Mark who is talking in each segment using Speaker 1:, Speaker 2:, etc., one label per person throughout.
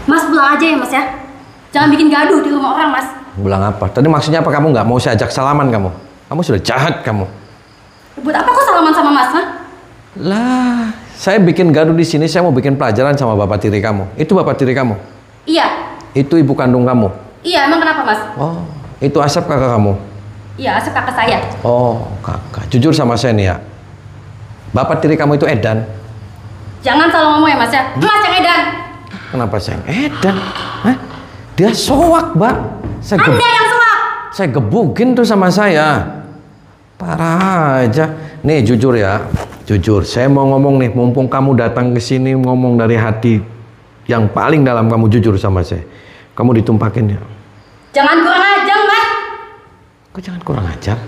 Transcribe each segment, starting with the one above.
Speaker 1: Mas pulang aja ya mas ya. Jangan bikin gaduh di rumah orang mas.
Speaker 2: Bilang apa? Tadi maksudnya apa? Kamu nggak mau saya ajak salaman kamu? Kamu sudah jahat kamu.
Speaker 1: Buat apa kok salaman sama mas? Ha?
Speaker 2: Lah, saya bikin gaduh di sini. Saya mau bikin pelajaran sama bapak tiri kamu. Itu bapak tiri kamu?
Speaker 1: Iya.
Speaker 2: Itu ibu kandung kamu?
Speaker 1: Iya, emang kenapa mas?
Speaker 2: Oh, itu Asep kakak kamu?
Speaker 1: Iya, Asep kakak saya.
Speaker 2: Oh, kakak. Jujur sama saya nih ya. Bapak tiri kamu itu Edan?
Speaker 1: Jangan salah ngomong ya mas ya. Mas yang edan.
Speaker 2: Kenapa saya Edan? Hah? Dia soak, Mbak.
Speaker 1: Anda yang suap.
Speaker 2: Saya gebukin tuh sama saya. Parah aja. Nih jujur ya, jujur. Saya mau ngomong nih, mumpung kamu datang ke sini ngomong dari hati yang paling dalam, kamu jujur sama saya. Kamu ditumpakin ya.
Speaker 1: Jangan kurang ajar mas.
Speaker 2: Kok jangan kurang ajar?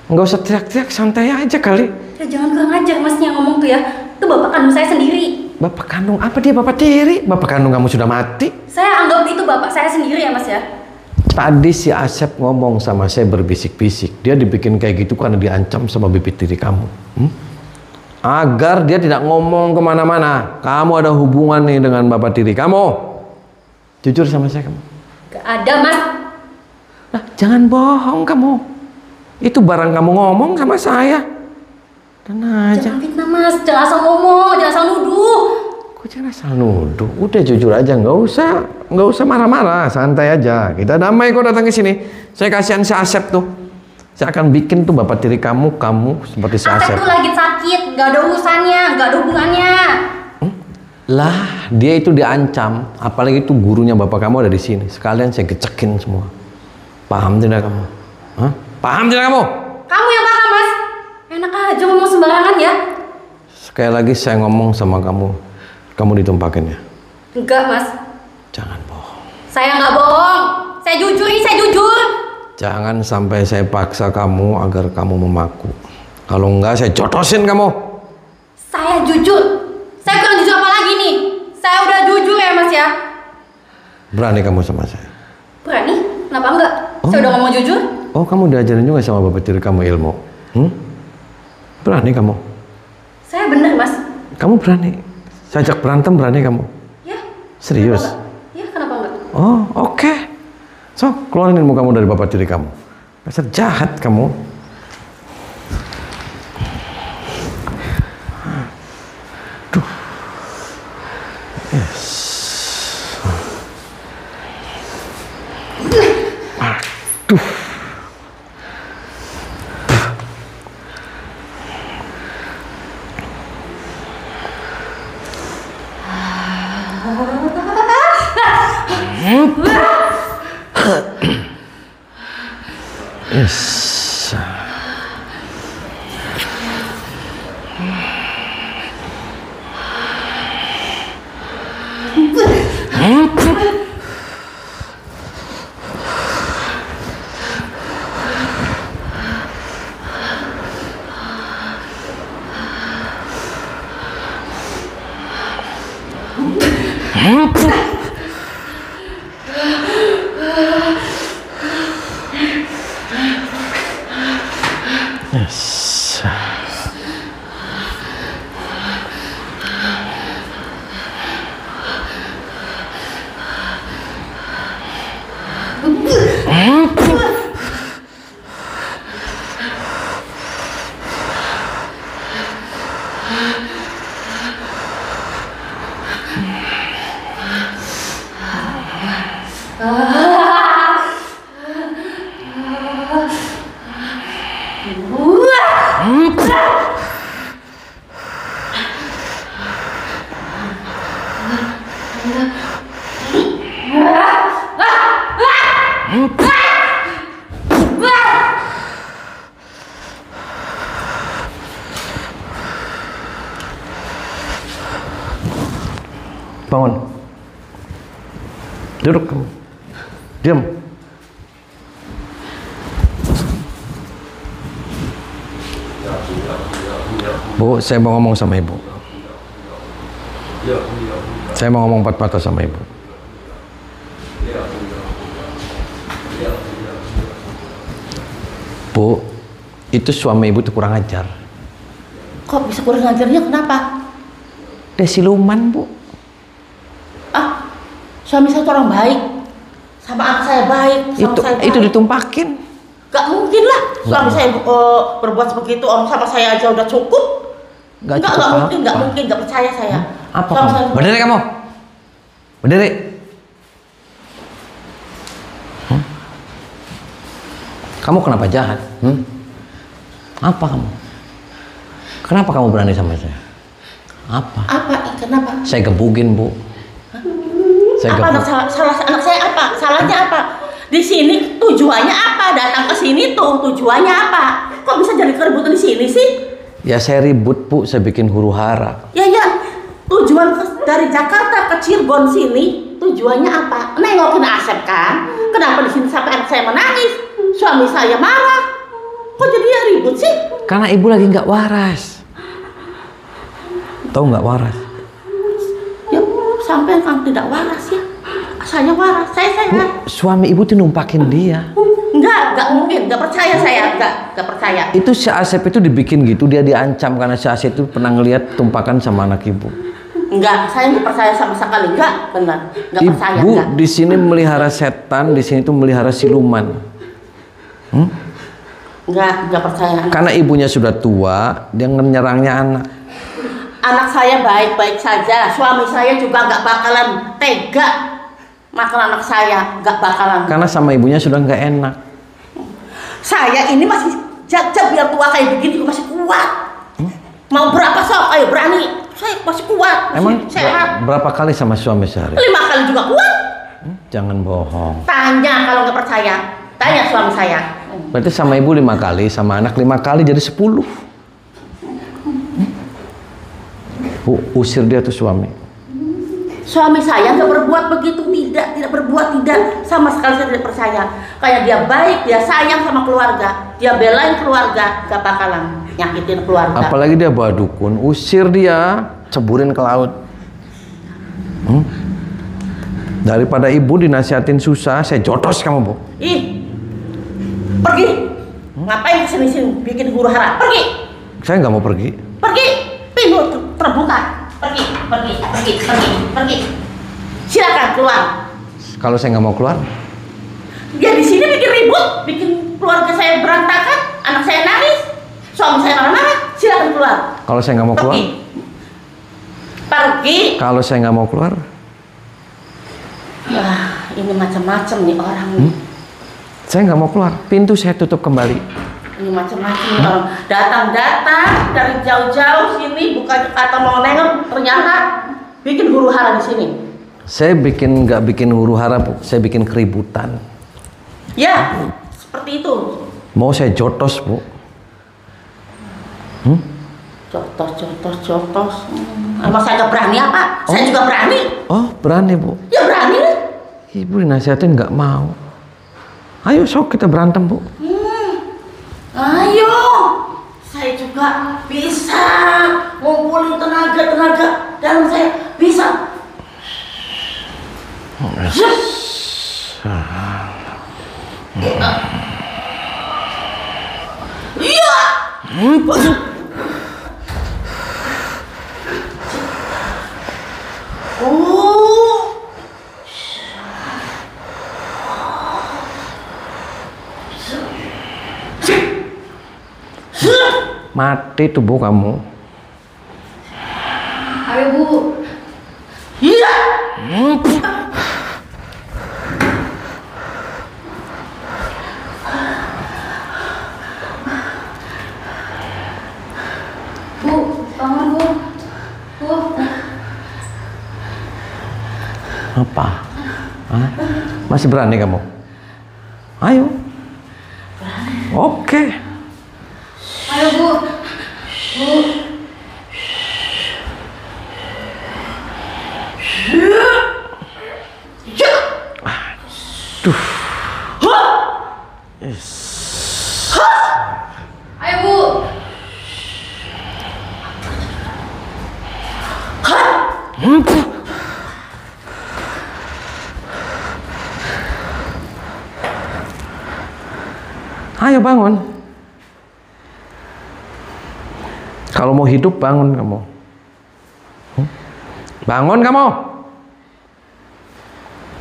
Speaker 2: Nggak usah teriak-teriak, santai aja kali.
Speaker 1: Ya jangan kurang ajar masnya ngomong tuh ya. Itu bapak kandung saya sendiri.
Speaker 2: Bapak kandung apa dia bapak tiri? Bapak kandung kamu sudah mati.
Speaker 1: Saya anggap itu bapak saya sendiri ya mas ya.
Speaker 2: Tadi si Asep ngomong sama saya berbisik-bisik. Dia dibikin kayak gitu karena diancam sama bibit tiri kamu. Agar dia tidak ngomong kemana-mana. Kamu ada hubungan nih dengan bapak tiri kamu. Jujur sama saya kamu.
Speaker 1: Gak ada mas.
Speaker 2: Nah, jangan bohong kamu. Itu barang kamu ngomong sama saya. Tenang aja.
Speaker 1: Jangan fitnah mas. Jangan asal ngomong. Jangan asal nuduh.
Speaker 2: Kok jangan asal nuduh? Udah jujur aja. Nggak usah marah-marah. Santai aja. Kita damai kok datang ke sini. Saya kasihan si Asep tuh. Saya akan bikin tuh bapak tiri kamu seperti si Asep.
Speaker 1: Asep tuh lagi sakit. Gak ada urusannya. Gak ada hubungannya.
Speaker 2: Lah, dia itu diancam. Apalagi itu gurunya bapak kamu ada di sini. Sekalian saya gecekin semua. Paham tidak kamu? Hah? Paham tidak kamu?
Speaker 1: Kamu yang paham mas. Enak aja ngomong sembarangan ya.
Speaker 2: Sekali lagi saya ngomong sama kamu. Kamu ditumpakin ya?
Speaker 1: Enggak mas.
Speaker 2: Jangan bohong.
Speaker 1: Saya nggak bohong. Saya jujur ini, saya jujur.
Speaker 2: Jangan sampai saya paksa kamu agar kamu memaku. Kalau enggak saya jodosin kamu.
Speaker 1: Saya jujur. Saya kurang jujur apa lagi nih? Saya udah jujur ya mas ya.
Speaker 2: Berani kamu sama saya?
Speaker 1: Berani? Kenapa enggak?
Speaker 2: Oh.
Speaker 1: Saya udah ngomong jujur.
Speaker 2: Oh, kamu diajarin juga sama bapak tiri kamu ilmu? Berani kamu?
Speaker 1: Saya bener mas.
Speaker 2: Kamu berani? Saya ajak berantem berani kamu?
Speaker 1: Ya.
Speaker 2: Serius?
Speaker 1: Kenapa enggak? Ya kenapa enggak?
Speaker 2: Oh, oke. So, keluarin ilmu kamu dari bapak tiri kamu. Dasar jahat kamu. Duh. Yes. Aduh. Yes. Yes. Bangun. Duduk kamu. Diam. Bu, saya mau ngomong sama ibu. Saya mau ngomong empat-mata sama ibu. Bu, itu suami ibu tuh kurang ajar.
Speaker 1: Kok bisa kurang ajarnya? Kenapa?
Speaker 2: Dia siluman, Bu.
Speaker 1: Ah,
Speaker 3: Suami saya itu orang baik, sama anak saya baik, sama saya baik.
Speaker 2: Itu ditumpakin.
Speaker 3: Gak mungkin lah, suami saya berbuat seperti itu. Orang sama saya aja udah cukup. Gak mungkin, gak percaya saya.
Speaker 2: Apa kamu? Berdiri kamu. Berdiri. Kamu kenapa jahat? Apa kamu? Kenapa kamu berani sama saya? Apa?
Speaker 3: Kenapa?
Speaker 2: Saya gebukin, Bu.
Speaker 3: Salah anak saya apa? Salahnya apa? Di sini tujuannya apa? Datang ke sini tuh tujuannya apa? Kok bisa jadi keributan di sini sih?
Speaker 2: Ya saya ribut, Bu. Saya bikin huru-hara.
Speaker 3: Ya. Tujuan dari Jakarta ke Cirebon sini tujuannya apa? Nengokin Asep kan? Kenapa di sini sampai anak saya menangis? Suami saya marah. Kok jadi ya ribut sih?
Speaker 2: Karena ibu lagi nggak waras. Tahu nggak waras?
Speaker 3: Ya sampai kan tidak waras ya. Saya waras. Saya.
Speaker 2: Bu, suami ibu tuh numpakin dia.
Speaker 3: Enggak mungkin, enggak percaya saya, enggak percaya.
Speaker 2: Itu si Asep itu dibikin gitu, dia diancam karena si Asep itu pernah ngelihat tumpakan sama anak ibu.
Speaker 3: Enggak, saya nggak percaya sama sekali, enggak, benar, enggak percaya.
Speaker 2: Ibu di sini melihara setan, di sini tuh melihara siluman.
Speaker 3: Enggak percaya.
Speaker 2: Karena ibunya sudah tua, dia nyerangnya anak.
Speaker 3: Anak saya baik-baik saja, suami saya juga nggak bakalan tega makan anak saya, nggak bakalan.
Speaker 2: Karena sama ibunya sudah nggak enak.
Speaker 3: Saya ini masih jaga biar tua kayak begini masih kuat. Mau berapa sok? Ayo berani. Saya masih kuat, masih
Speaker 2: Emang
Speaker 3: sehat.
Speaker 2: berapa kali sama suami sehari?
Speaker 3: 5 kali juga kuat.
Speaker 2: Jangan bohong.
Speaker 3: Tanya kalau nggak percaya, tanya suami saya.
Speaker 2: Berarti sama ibu 5 kali, sama anak 5 kali jadi 10. Bu, usir dia tuh suami.
Speaker 3: Suami saya nggak berbuat begitu, tidak berbuat, tidak, sama sekali saya tidak percaya. Kayak dia baik, dia sayang sama keluarga, dia belain keluarga, gak bakalan nyakitin keluarga.
Speaker 2: Apalagi dia bawa dukun, usir dia, ceburin ke laut. Daripada ibu dinasihatin susah, saya jotos kamu, Bu.
Speaker 3: Ih, pergi. Ngapain kesini-sini bikin huru hara? Pergi.
Speaker 2: Saya nggak mau pergi.
Speaker 3: Pergi. Pintu terbuka. Pergi. Silakan keluar.
Speaker 2: Kalau saya nggak mau keluar,
Speaker 3: Dia di sini bikin ribut, bikin keluarga saya berantakan, anak saya nangis, suami saya marah-marah. Silakan keluar.
Speaker 2: kalau saya nggak mau keluar,
Speaker 3: Pergi.
Speaker 2: kalau saya nggak mau keluar,
Speaker 3: Wah, ini macam-macam nih orang nih.
Speaker 2: saya nggak mau keluar. Pintu saya tutup kembali.
Speaker 3: Ini macam-macam nih orang. Datang-datang dari jauh-jauh sini, bukan kata mau nengok, ternyata bikin huru hara di sini.
Speaker 2: Saya nggak bikin huru hara, Bu. Saya bikin keributan.
Speaker 3: Ya, seperti itu.
Speaker 2: Mau saya jotos, Bu.
Speaker 3: Jotos. Emang saya nggak berani apa? Saya juga berani.
Speaker 2: Oh, berani, Bu.
Speaker 3: Ya berani lah.
Speaker 2: Ibu dinasihatin nggak mau. Ayo, sok kita berantem, Bu.
Speaker 3: Ayo, saya juga bisa ngumpulin tenaga dalam saya bisa. Iya.
Speaker 2: Mati tubuh kamu.
Speaker 1: Ayo, Bu.
Speaker 3: Iya.
Speaker 1: Bu, bangun, Bu. Bu.
Speaker 2: Apa? Hah? Masih berani kamu? Ayo. Oke.
Speaker 1: Ayo, Bu. Bu.
Speaker 2: Duh.
Speaker 1: Ayo, Bu.
Speaker 2: Ayo bangun. Kalau mau hidup bangun kamu. Bangun kamu.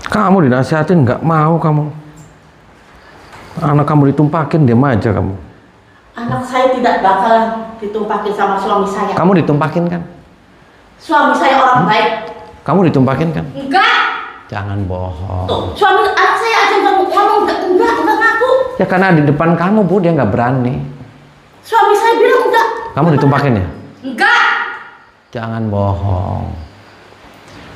Speaker 2: Kamu dinasihatin nggak mau kamu. Anak kamu ditumpakin, diam aja kamu.
Speaker 3: Anak saya tidak bakalan ditumpakin sama suami saya.
Speaker 2: Kamu ditumpakin kan?
Speaker 3: Suami saya orang baik.
Speaker 2: Kamu ditumpakin kan?
Speaker 1: Enggak.
Speaker 2: Jangan bohong.
Speaker 3: Tuh, suami anak saya aja ngomong enggak ngaku.
Speaker 2: Ya karena di depan kamu Bu, dia nggak berani.
Speaker 3: Suami saya bilang enggak.
Speaker 2: Kamu ditumpakin ya?
Speaker 1: Enggak.
Speaker 2: Jangan bohong.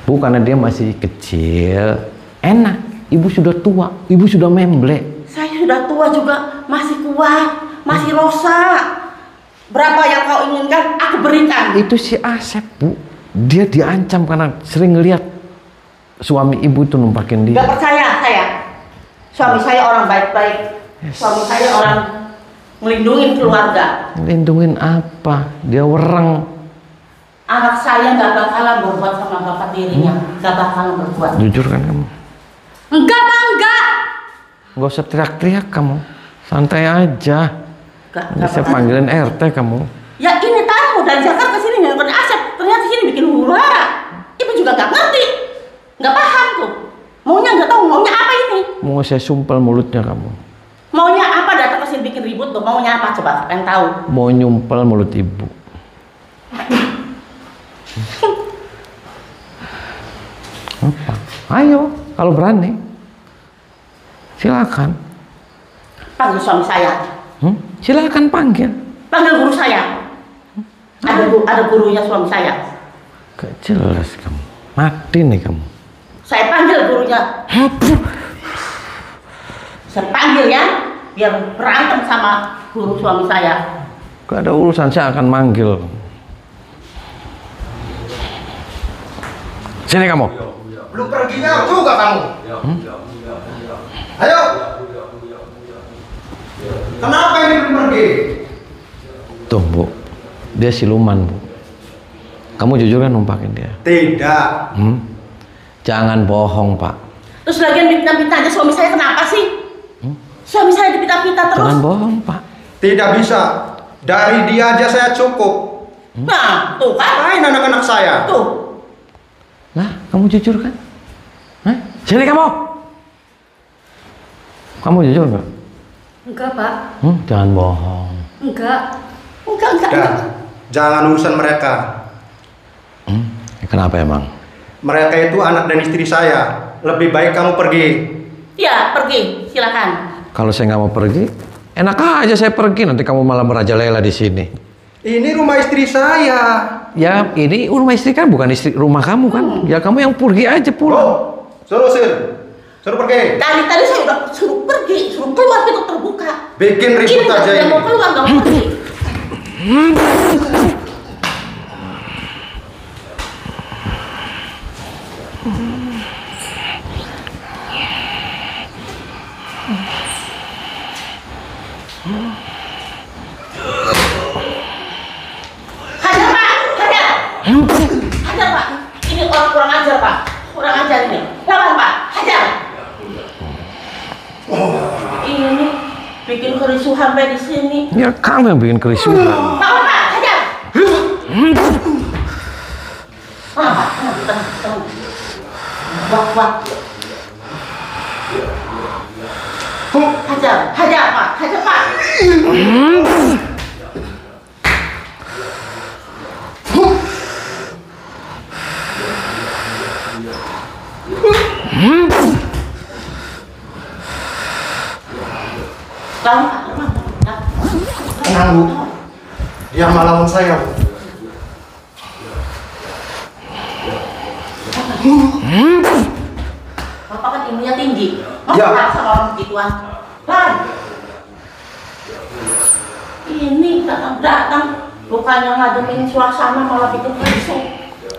Speaker 2: Bu, karena dia masih kecil, enak. Ibu sudah tua, ibu sudah memble.
Speaker 3: Saya sudah tua juga, masih kuat, masih rosa. Berapa yang kau inginkan, aku berikan.
Speaker 2: Itu si Asep Bu, dia diancam karena sering ngeliat suami ibu itu numpakin dia.
Speaker 3: Gak percaya saya. Suami saya orang baik-baik. Suami saya orang melindungi keluarga.
Speaker 2: Lindungin apa? Dia wereng.
Speaker 3: Anak saya gak bakalan berbuat sama bapak dirinya. Gak bakalan berbuat.
Speaker 2: Jujur kan kamu?
Speaker 1: Enggak, Pak, enggak.
Speaker 2: Gak usah teriak-teriak kamu, santai aja.
Speaker 3: Gak
Speaker 2: Saya panggilin RT kamu.
Speaker 3: Ya ini tamu dari Jakarta ke sini nelfon Asep. Ternyata sini bikin huru-hara. Ibu juga gak ngerti. Gak paham tuh. Maunya gak tahu maunya apa ini.
Speaker 2: Mau saya sumpel mulutnya kamu.
Speaker 3: Maunya apa datang ke sini bikin ribut tuh. Maunya apa coba pengen tahu.
Speaker 2: Mau nyumpel mulut ibu. Apa? Ayo, kalau berani. Silakan.
Speaker 3: Panggil suami saya.
Speaker 2: Silakan panggil.
Speaker 3: Panggil guru saya. Ada gurunya suami saya.
Speaker 2: Gak jelas kamu. Mati nih kamu.
Speaker 3: Saya panggil gurunya. Saya panggil ya, biar berantem sama guru suami saya.
Speaker 2: Gak ada urusan, saya akan manggil. Sini kamu.
Speaker 4: Belum perginya juga kamu. Ayo. Kenapa ini belum pergi?
Speaker 2: Tuh Bu, dia siluman Bu. Kamu jujur kan numpakin dia?
Speaker 4: Tidak.
Speaker 2: Jangan bohong Pak.
Speaker 3: Terus lagian pinta-pinta aja suami saya kenapa sih? Suami saya dipinta-pinta terus.
Speaker 2: Jangan bohong Pak.
Speaker 4: Tidak bisa. Dari dia aja saya cukup.
Speaker 3: Nah, tuh kan.
Speaker 4: Lain anak-anak saya.
Speaker 3: Tuh.
Speaker 2: Lah, kamu jujur kan? Hah? Sini kamu. Kamu jujur nggak?
Speaker 1: Enggak, Pak.
Speaker 2: Jangan bohong.
Speaker 1: Enggak.
Speaker 3: Enggak.
Speaker 4: Dan jangan urusan mereka.
Speaker 2: Kenapa emang?
Speaker 4: Mereka itu anak dan istri saya. Lebih baik kamu pergi.
Speaker 3: Ya, pergi. Silakan.
Speaker 2: Kalau saya nggak mau pergi, enak aja saya pergi. Nanti kamu malah merajalela di sini.
Speaker 4: Ini rumah istri saya.
Speaker 2: Ya, ini rumah istri kan, bukan istri rumah kamu kan? Ya kamu yang pergi aja pulang.
Speaker 4: Oh, suruh pergi.
Speaker 3: Tadi saya udah suruh pergi, suruh keluar pintu terbuka.
Speaker 4: Bikin ribut
Speaker 3: Ini
Speaker 4: aja
Speaker 3: dia
Speaker 4: ini.
Speaker 3: mau keluar nggak mau pergi. Hajar Pak, hajar. Hajar Pak. Ini orang kurang ajar Pak. Kurang ajar ini. Lawan Pak, hajar. Ini bikin kerusuhan sampai di sini.
Speaker 2: Ya kamu yang bikin kerusuhan.
Speaker 3: Lawan Pak, hajar. Wah. Hajar Pak, hajar Pak.
Speaker 4: Tenang Bu. Dia melawan saya Bu.
Speaker 3: Bapak kan ilmunya tinggi.
Speaker 4: Ya.
Speaker 3: Masa sama orang begituan? Lan. Ini datang bukannya ngademin suasana malah bikin rusuh.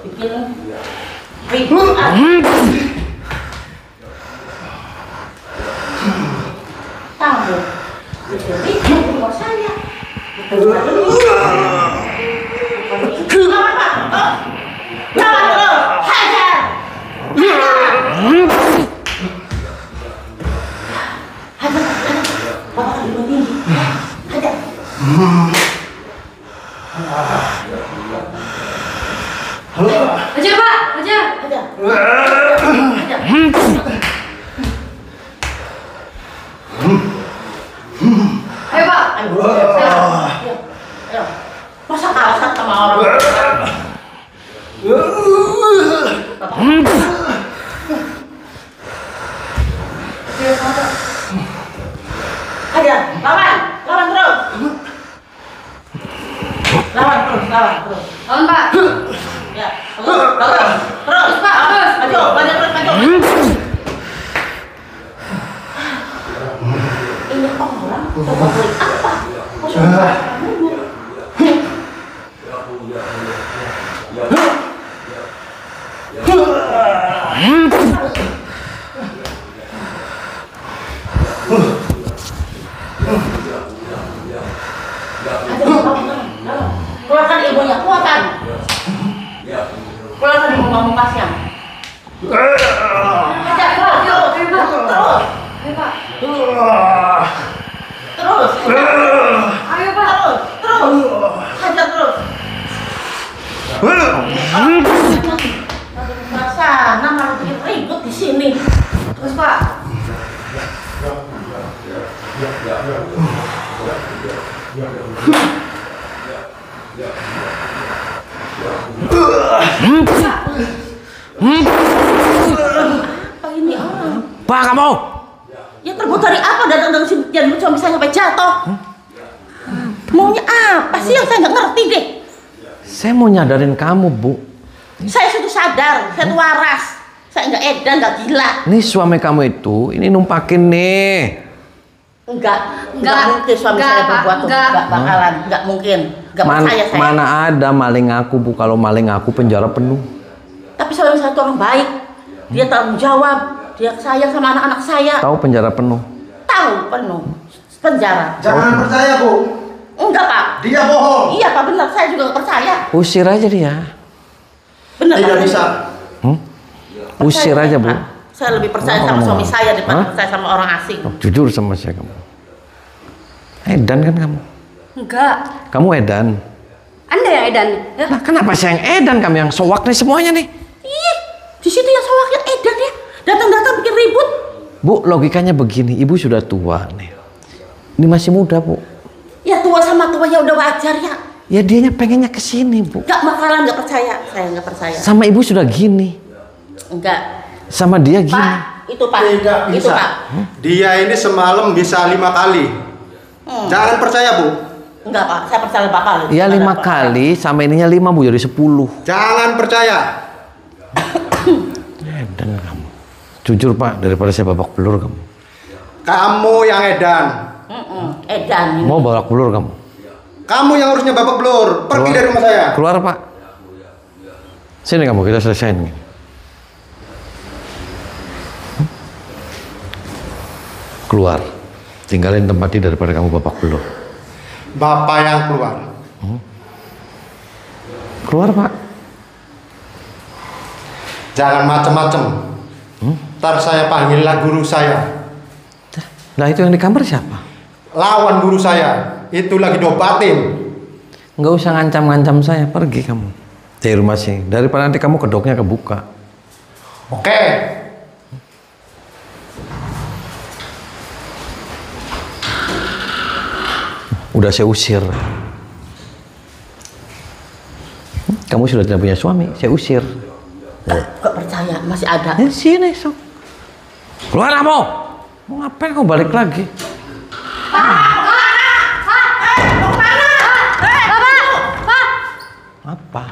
Speaker 3: Bikin ribut. Tahu. Bikin ribut di rumah saya. Lawan terus. Hajar. Bapak kan ilmu tinggi. Hajar.
Speaker 1: Hajar, Pak. Hajar.
Speaker 3: Hajar. Keluarkan ibunya, keluarkan. Keluarkan ibu kamu pasnya. Aja, terus. Terus.
Speaker 1: Ayo Pak.
Speaker 3: Terus. Hajar terus. Sana malah bikin ribut di sini.
Speaker 1: Terus Pak.
Speaker 3: Apa ini orang?
Speaker 2: Pak, kamu
Speaker 3: Ya terbuat dari apa datang dengan sini dan suami saya sampai jatuh? Maunya apa sih yang saya nggak ngerti deh?
Speaker 2: saya mau nyadarin kamu, Bu.
Speaker 3: Saya sudah sadar, saya tuh waras. Saya nggak edan, nggak gila.
Speaker 2: Nih suami kamu itu ini numpakin nih.
Speaker 3: Nggak
Speaker 1: Enggak.
Speaker 3: mungkin suami
Speaker 1: Enggak,
Speaker 3: saya
Speaker 1: Pak.
Speaker 3: berbuat tuh.
Speaker 1: Enggak.
Speaker 3: Nggak bakalan, nggak mungkin. Nggak percaya saya.
Speaker 2: Mana ada maling aku, Bu. Kalau maling aku penjara penuh.
Speaker 3: Tapi suami saya tuh orang baik. Dia tanggung jawab. Dia sayang sama anak-anak saya.
Speaker 2: Tahu penjara penuh.
Speaker 3: Tahu penuh penjara.
Speaker 4: Jangan percaya, Bu.
Speaker 3: Enggak Pak.
Speaker 4: Dia bohong.
Speaker 3: Iya Pak, benar. Saya juga nggak percaya.
Speaker 2: Usir aja dia.
Speaker 3: Benar.
Speaker 4: Tidak
Speaker 3: Pak.
Speaker 4: bisa.
Speaker 2: Usir
Speaker 3: Percaya
Speaker 2: aja,
Speaker 3: saya,
Speaker 2: Bu.
Speaker 3: Pak. Saya lebih percaya
Speaker 2: Oh,
Speaker 3: sama
Speaker 2: kamu
Speaker 3: suami
Speaker 2: nggak?
Speaker 3: saya daripada
Speaker 2: Hah?
Speaker 3: percaya sama orang asing.
Speaker 2: Jujur sama saya kamu. Edan kan kamu?
Speaker 1: Enggak.
Speaker 2: Kamu edan.
Speaker 1: Anda yang edan. Ya.
Speaker 2: Nah, kenapa saya yang edan, kamu yang sowak nih semuanya nih?
Speaker 3: Ih, di situ yang sawahnya edan ya. Datang-datang bikin ribut.
Speaker 2: Bu, logikanya begini, ibu sudah tua nih. Ini masih muda, Bu.
Speaker 3: Ya tua sama tua ya udah wajar ya.
Speaker 2: Ya dianya pengennya ke sini, Bu.
Speaker 3: Nggak bakalan nggak percaya. Saya nggak percaya.
Speaker 2: Sama ibu sudah gini.
Speaker 3: Enggak.
Speaker 2: Sama dia gini.
Speaker 3: Pak, itu Pak.
Speaker 4: Tidak
Speaker 3: Itu
Speaker 4: bisa.
Speaker 3: Pak.
Speaker 4: Dia ini semalam bisa 5 kali. Jangan percaya, Bu.
Speaker 3: Enggak Pak, saya percaya bakal.
Speaker 2: Ya 5 kali, sama ininya 5, Bu, jadi 10.
Speaker 4: Jangan percaya.
Speaker 2: Edan kamu. Jujur, Pak, daripada saya babak belur kamu.
Speaker 4: Kamu yang edan.
Speaker 3: Edan.
Speaker 2: Mau babak belur kamu?
Speaker 4: Kamu yang harusnya babak belur. Pergi
Speaker 2: Keluar.
Speaker 4: dari rumah saya.
Speaker 2: Keluar, Pak. Sini kamu, kita selesain nih. Keluar. Tinggalin tempat ini daripada kamu babak belur.
Speaker 4: Bapak yang keluar.
Speaker 2: Keluar, Pak.
Speaker 4: Jangan macem-macem. Ntar saya panggillah guru saya.
Speaker 2: Nah, itu yang di kamar siapa?
Speaker 4: Lawan guru saya. Itu lagi dobatin.
Speaker 2: Nggak usah ngancam-ngancam saya. Pergi kamu dari rumah sini. Daripada nanti kamu kedoknya kebuka.
Speaker 4: Oke.
Speaker 2: Udah saya usir. Kamu sudah tidak punya suami, saya usir.
Speaker 3: Nggak percaya, masih ada.
Speaker 2: Sini, sok. Keluar kamu. Mau ngapain kamu balik lagi? Apa?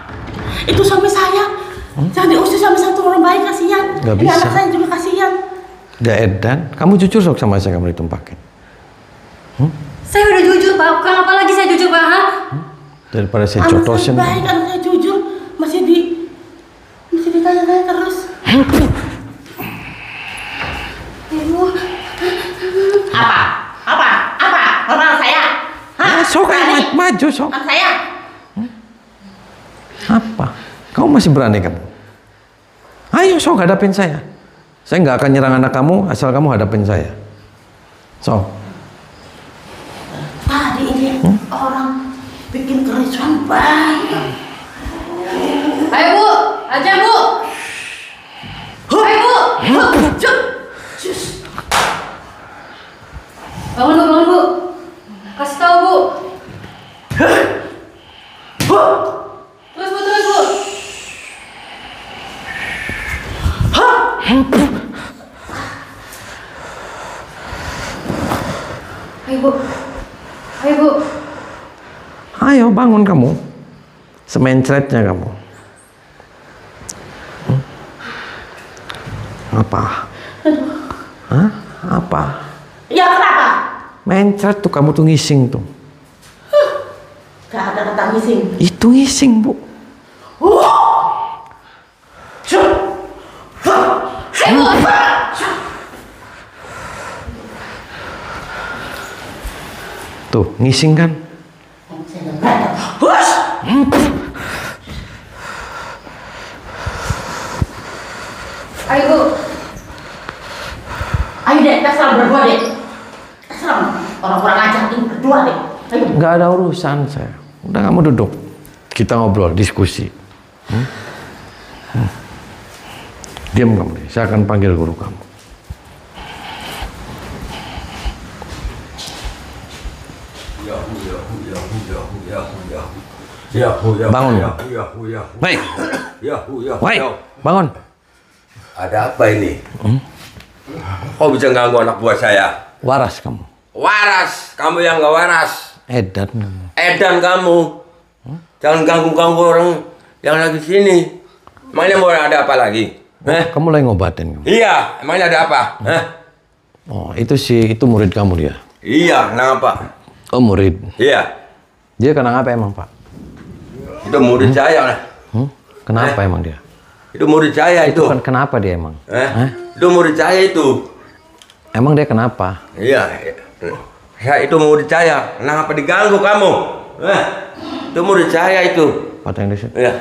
Speaker 3: Itu suami saya. Jangan diusir sama satu orang baik, kasihan.
Speaker 2: Nggak
Speaker 3: Ini
Speaker 2: bisa.
Speaker 3: anak saya juga kasihan.
Speaker 2: Udah edan. Kamu jujur sok sama saya, kamu ditumpakin.
Speaker 1: Saya udah jujur Pak. Bukan apa lagi saya jujur Pak. Ha?
Speaker 2: Daripada saya
Speaker 3: Anak
Speaker 2: jodosin.
Speaker 3: saya baik, anak saya jujur. Masih ditanya-tanya terus. Ibu. Apa? Orang saya? Hah?
Speaker 2: Ya, sok ayo
Speaker 3: Berani?
Speaker 2: maju, sok.
Speaker 3: Anak saya?
Speaker 2: Apa? Kamu masih berani kamu? Ayo sok hadapin saya. Saya nggak akan nyerang anak kamu asal kamu hadapin saya. Sok.
Speaker 3: Tadi ini orang bikin kericuan banyak.
Speaker 1: Ayo Bu. Aja Bu. Ayo Bu. Bangun Bu. Kasih tahu Bu. Terus Bu. Ayo Bu.
Speaker 2: Ayo bangun kamu. Semencretnya kamu. Apa? Hah? Apa?
Speaker 3: Ya kenapa?
Speaker 2: Mencret tuh kamu tuh ngising tuh.
Speaker 3: Gak ada kata ngising.
Speaker 2: Itu ngising, Bu. Tuh, ngising kan?
Speaker 3: Ayo, Bu. Ayo deh, kita serang berdua deh. Kita serang orang-orang ajar ini berdua deh. Ayo.
Speaker 2: Nggak ada urusan saya. Udah kamu duduk. Kita ngobrol, diskusi. Diam kamu deh. Saya akan panggil guru kamu. Bangun. Baik. Baik. Bangun.
Speaker 5: Ada apa ini? Kau bisa ganggu anak buah saya?
Speaker 2: Waras kamu.
Speaker 5: Waras, kamu yang gak waras.
Speaker 2: Edan.
Speaker 5: Edan kamu. Jangan ganggu-ganggu orang yang lagi sini. Emangnya mau ada apa lagi?
Speaker 2: Kamu lagi ngobatin kamu.
Speaker 5: Iya, emangnya ada apa?
Speaker 2: Oh, itu murid kamu dia.
Speaker 5: Iya, kenapa?
Speaker 2: Oh, murid.
Speaker 5: Iya.
Speaker 2: Dia kena apa emang, Pak?
Speaker 5: Itu murid saya lah.
Speaker 2: Kenapa emang dia?
Speaker 5: Itu murid saya itu.
Speaker 2: Kan kenapa dia emang?
Speaker 5: Itu murid saya itu.
Speaker 2: Emang dia kenapa?
Speaker 5: Iya. Saya itu murid saya. Kenapa diganggu kamu? Itu murid saya itu.
Speaker 2: Patah yang di situ.
Speaker 5: Iya.